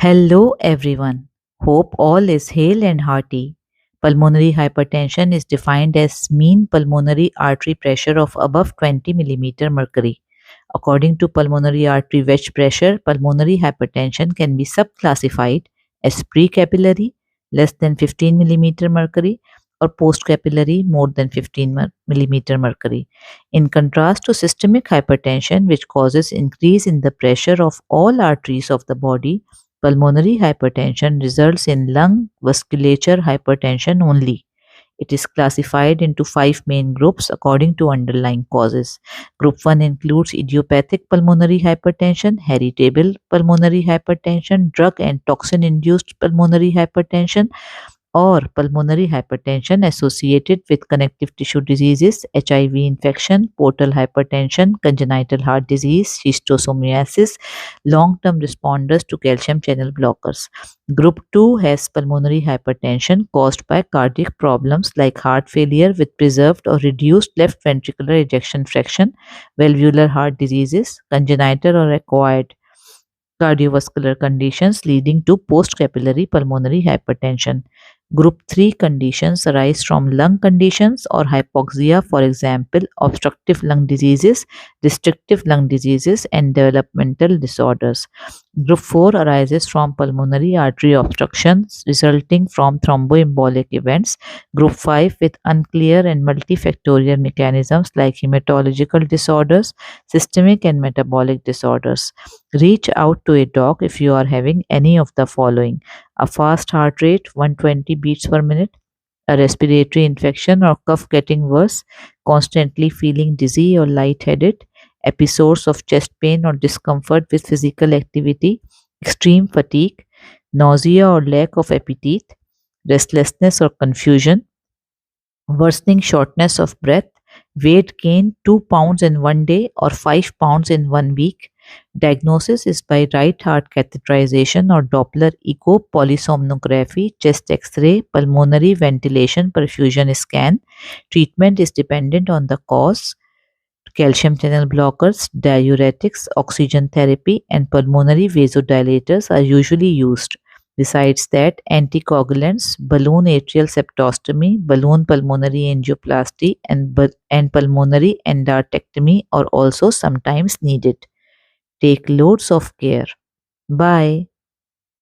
Hello, everyone. Hope all is hale and hearty. Pulmonary hypertension is defined as mean pulmonary artery pressure of above 20 mm mercury. According to pulmonary artery wedge pressure, pulmonary hypertension can be subclassified as precapillary less than 15 mm mercury or postcapillary more than 15 mm mercury. In contrast to systemic hypertension, which causes increase in the pressure of all arteries of the body, pulmonary hypertension results in lung vasculature hypertension only. It is classified into five main groups according to underlying causes. Group 1 includes idiopathic pulmonary hypertension, heritable pulmonary hypertension, drug and toxin induced pulmonary hypertension, or pulmonary hypertension associated with connective tissue diseases, HIV infection, portal hypertension, congenital heart disease, schistosomiasis, long term responders to calcium channel blockers. Group 2 has pulmonary hypertension caused by cardiac problems like heart failure with preserved or reduced left ventricular ejection fraction, valvular heart diseases, congenital or acquired cardiovascular conditions leading to postcapillary pulmonary hypertension. Group 3 conditions arise from lung conditions or hypoxia, for example, obstructive lung diseases, restrictive lung diseases, and developmental disorders. Group 4 arises from pulmonary artery obstructions resulting from thromboembolic events. Group 5 with unclear and multifactorial mechanisms like hematological disorders, systemic and metabolic disorders. Reach out to a doc if you are having any of the following: a fast heart rate 120 beats per minute, a respiratory infection or cough getting worse, constantly feeling dizzy or lightheaded, episodes of chest pain or discomfort with physical activity, extreme fatigue, nausea or lack of appetite, restlessness or confusion, worsening shortness of breath, weight gain 2 pounds in 1 day or 5 pounds in 1 week. Diagnosis is by right heart catheterization or Doppler echo, polysomnography, chest x ray, pulmonary ventilation perfusion scan. Treatment is dependent on the cause. Calcium channel blockers, diuretics, oxygen therapy, and pulmonary vasodilators are usually used. Besides that, anticoagulants, balloon atrial septostomy, balloon pulmonary angioplasty, and pulmonary endarterectomy are also sometimes needed. Take loads of care. Bye.